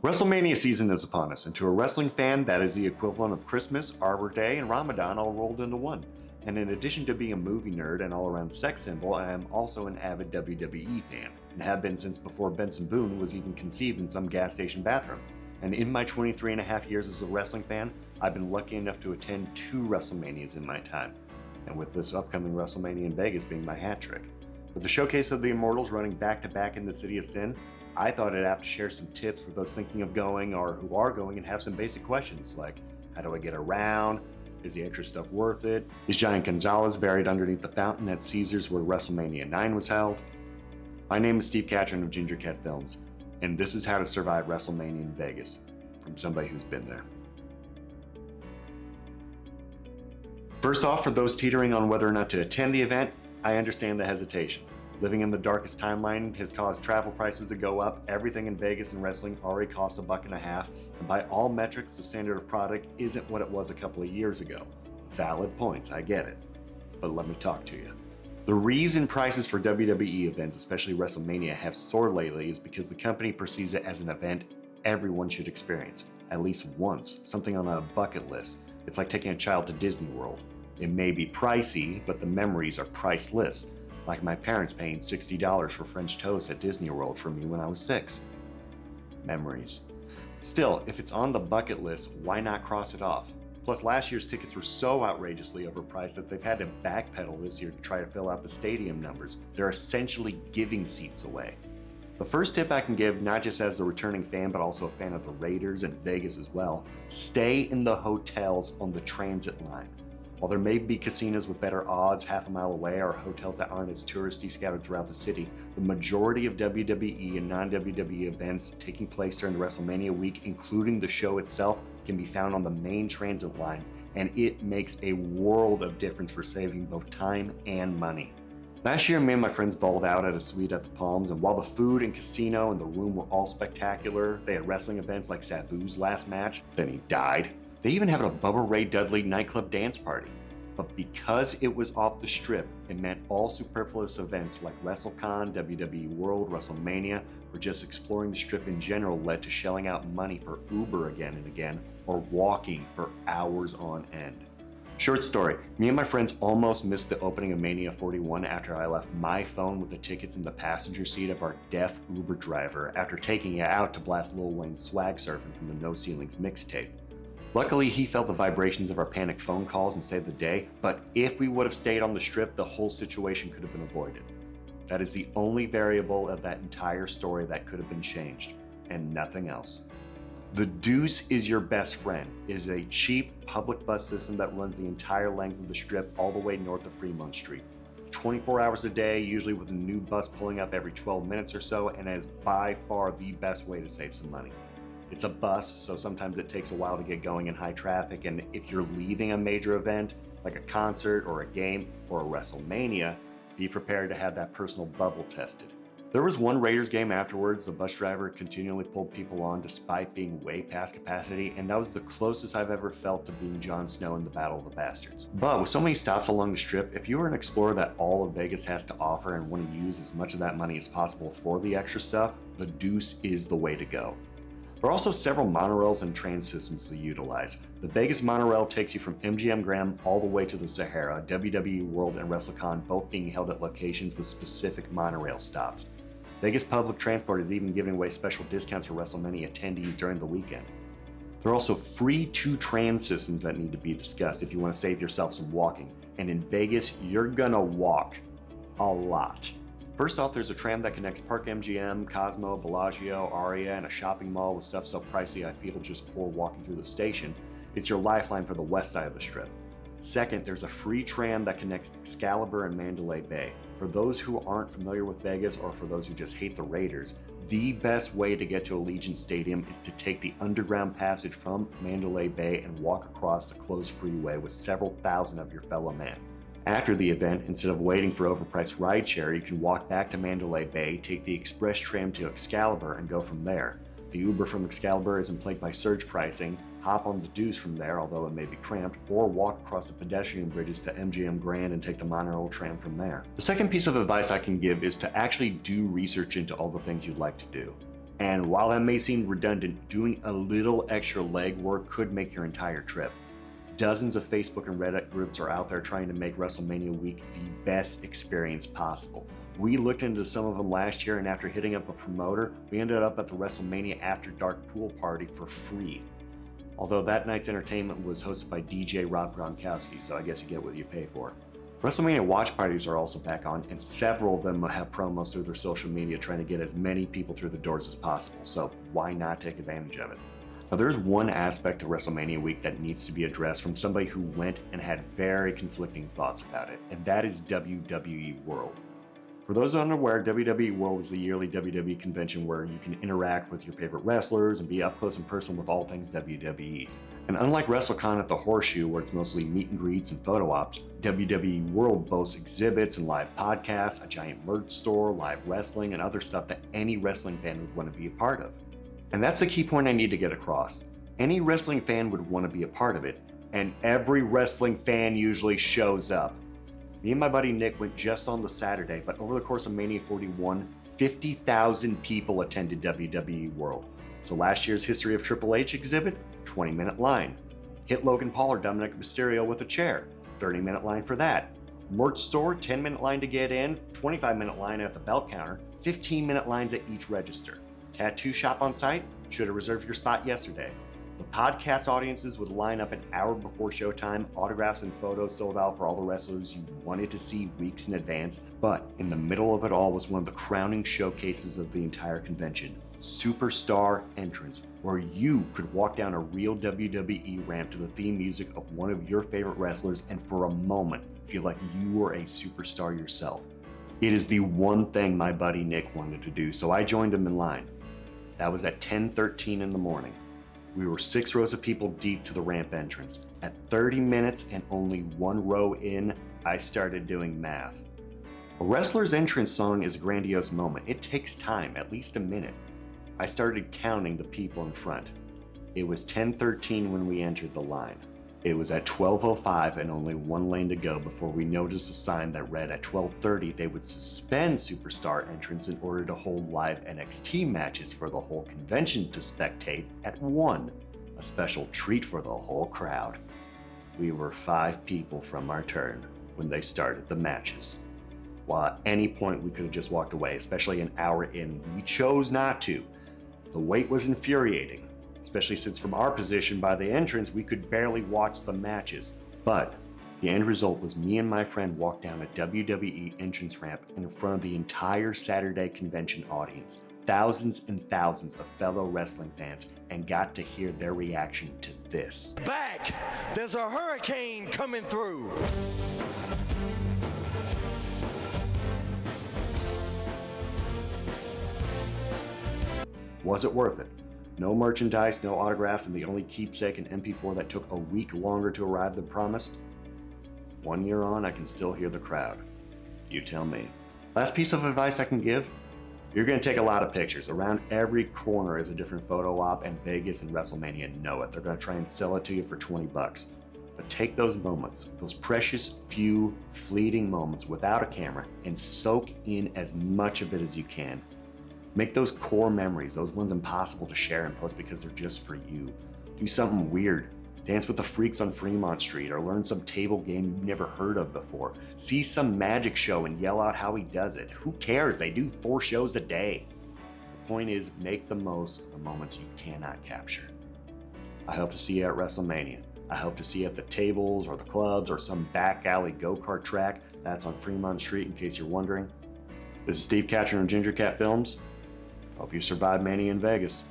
WrestleMania season is upon us, and to a wrestling fan, that is the equivalent of Christmas, Arbor Day, and Ramadan all rolled into one. And in addition to being a movie nerd and all-around sex symbol, I am also an avid WWE fan, and have been since before Benson Boone was even conceived in some gas station bathroom. And in my 23 and a half years as a wrestling fan, I've been lucky enough to attend 2 WrestleManias in my time, and with this upcoming WrestleMania in Vegas being my hat trick. With the Showcase of the Immortals running back-to-back in the City of Sin, I thought it apt to share some tips for those thinking of going or who are going and have some basic questions like, how do I get around? Is the extra stuff worth it? Is Giant Gonzalez buried underneath the fountain at Caesars where WrestleMania 9 was held? My name is Steve Catron of Ginger Cat Films, and this is how to survive WrestleMania in Vegas, from somebody who's been there. First off, for those teetering on whether or not to attend the event, I understand the hesitation. Living in the darkest timeline has caused travel prices to go up. Everything in Vegas and wrestling already costs $1.50, and by all metrics, the standard of product isn't what it was a couple of years ago. Valid points, I get it. But let me talk to you. The reason prices for WWE events, especially WrestleMania, have soared lately is because the company perceives it as an event everyone should experience, at least once, something on a bucket list. It's like taking a child to Disney World. It may be pricey, but the memories are priceless. Like my parents paying $60 for French toast at Disney World for me when I was 6. Memories. Still, if it's on the bucket list, why not cross it off? Plus, last year's tickets were so outrageously overpriced that they've had to backpedal this year to try to fill out the stadium numbers. They're essentially giving seats away. The first tip I can give, not just as a returning fan, but also a fan of the Raiders and Vegas as well, stay in the hotels on the transit line. While there may be casinos with better odds half a mile away or hotels that aren't as touristy scattered throughout the city, the majority of WWE and non-WWE events taking place during the WrestleMania week, including the show itself, can be found on the main transit line, and it makes a world of difference for saving both time and money. Last year, me and my friends balled out at a suite at the Palms, and while the food and casino and the room were all spectacular, they had wrestling events like Sabu's last match, then he died. They even had a Bubba Ray Dudley nightclub dance party. But because it was off the strip, it meant all superfluous events like WrestleCon, WWE World, WrestleMania, or just exploring the strip in general led to shelling out money for Uber again and again, or walking for hours on end. Short story, me and my friends almost missed the opening of Mania 41 after I left my phone with the tickets in the passenger seat of our deaf Uber driver after taking it out to blast Lil Wayne's Swag Surfing from the No Ceilings mixtape. Luckily, he felt the vibrations of our panicked phone calls and saved the day, but if we would have stayed on the strip, the whole situation could have been avoided. That is the only variable of that entire story that could have been changed, and nothing else. The Deuce is your best friend. It is a cheap public bus system that runs the entire length of the strip all the way north of Fremont Street. 24 hours a day, usually with a new bus pulling up every 12 minutes or so, and is by far the best way to save some money. It's a bus, so sometimes it takes a while to get going in high traffic, and if you're leaving a major event, like a concert or a game or a WrestleMania, be prepared to have that personal bubble tested. There was one Raiders game afterwards, the bus driver continually pulled people on despite being way past capacity, and that was the closest I've ever felt to being Jon Snow in the Battle of the Bastards. But with so many stops along the strip, if you are an explorer that all of Vegas has to offer and want to use as much of that money as possible for the extra stuff, the Deuce is the way to go. There are also several monorails and train systems to utilize. The Vegas monorail takes you from MGM Grand all the way to the Sahara, WWE World and WrestleCon both being held at locations with specific monorail stops. Vegas Public Transport is even giving away special discounts for WrestleMania attendees during the weekend. There are also free 2-tram systems that need to be discussed if you want to save yourself some walking. And in Vegas, you're gonna walk a lot. First off, there's a tram that connects Park MGM, Cosmo, Bellagio, Aria, and a shopping mall with stuff so pricey I feel just poor walking through the station. It's your lifeline for the west side of the strip. Second, there's a free tram that connects Excalibur and Mandalay Bay. For those who aren't familiar with Vegas, or for those who just hate the Raiders, the best way to get to Allegiant Stadium is to take the underground passage from Mandalay Bay and walk across the closed freeway with several thousand of your fellow men. After the event, instead of waiting for overpriced rideshare, you can walk back to Mandalay Bay, take the express tram to Excalibur, and go from there. The Uber from Excalibur isn't plagued by surge pricing. Hop on the Deuce from there, although it may be cramped, or walk across the pedestrian bridges to MGM Grand and take the monorail tram from there. The second piece of advice I can give is to actually do research into all the things you'd like to do. And while that may seem redundant, doing a little extra legwork could make your entire trip. Dozens of Facebook and Reddit groups are out there trying to make WrestleMania week the best experience possible. We looked into some of them last year, and after hitting up a promoter, we ended up at the WrestleMania After Dark pool party for free. Although that night's entertainment was hosted by DJ Rob Gronkowski, so I guess you get what you pay for. WrestleMania watch parties are also back on, and several of them have promos through their social media trying to get as many people through the doors as possible, so why not take advantage of it? Now, there's one aspect of WrestleMania week that needs to be addressed from somebody who went and had very conflicting thoughts about it, and that is WWE World. For those unaware, WWE World is the yearly WWE convention where you can interact with your favorite wrestlers and be up close and personal with all things WWE. And unlike WrestleCon at the Horseshoe, where it's mostly meet and greets and photo ops, WWE World boasts exhibits and live podcasts, a giant merch store, live wrestling, and other stuff that any wrestling fan would want to be a part of. And that's the key point I need to get across. Any wrestling fan would want to be a part of it, and every wrestling fan usually shows up. Me and my buddy Nick went just on the Saturday, but over the course of Mania 41, 50,000 people attended WWE World. So last year's History of Triple H exhibit, 20-minute line. Hit Logan Paul or Dominic Mysterio with a chair, 30-minute line for that. Merch store, 10-minute line to get in, 25-minute line at the belt counter, 15-minute lines at each register. Tattoo shop on site? Should have reserved your spot yesterday. The podcast audiences would line up an hour before showtime, autographs and photos sold out for all the wrestlers you wanted to see weeks in advance, but in the middle of it all was one of the crowning showcases of the entire convention, Superstar Entrance, where you could walk down a real WWE ramp to the theme music of one of your favorite wrestlers and for a moment feel like you were a superstar yourself. It is the one thing my buddy Nick wanted to do, so I joined him in line. That was at 10:13 in the morning. We were 6 rows of people deep to the ramp entrance. At 30 minutes and only 1 row in, I started doing math. A wrestler's entrance song is a grandiose moment. It takes time, at least a minute. I started counting the people in front. It was 10:13 when we entered the line. It was at 12:05 and only 1 lane to go before we noticed a sign that read at 12:30 they would suspend Superstar Entrance in order to hold live NXT matches for the whole convention to spectate at 1, a special treat for the whole crowd. We were 5 people from our turn when they started the matches. While at any point we could have just walked away, especially an hour in, we chose not to. The wait was infuriating, especially since from our position by the entrance we could barely watch the matches. But the end result was me and my friend walked down a WWE entrance ramp in front of the entire Saturday convention audience, thousands and thousands of fellow wrestling fans, and got to hear their reaction to this. Back! There's a hurricane coming through! Was it worth it? No merchandise, no autographs, and the only keepsake and MP4 that took a week longer to arrive than promised? 1 year on, I can still hear the crowd. You tell me. Last piece of advice I can give? You're going to take a lot of pictures. Around every corner is a different photo op, and Vegas and WrestleMania know it. They're going to try and sell it to you for $20. But take those moments, those precious few fleeting moments without a camera, and soak in as much of it as you can. Make those core memories, those ones impossible to share and post because they're just for you. Do something weird. Dance with the freaks on Fremont Street, or learn some table game you've never heard of before. See some magic show and yell out how he does it. Who cares? They do 4 shows a day. The point is, make the most of the moments you cannot capture. I hope to see you at WrestleMania. I hope to see you at the tables or the clubs or some back alley go-kart track. That's on Fremont Street in case you're wondering. This is Steve Catcher of Ginger Cat Films. Hope you survive Mania in Vegas.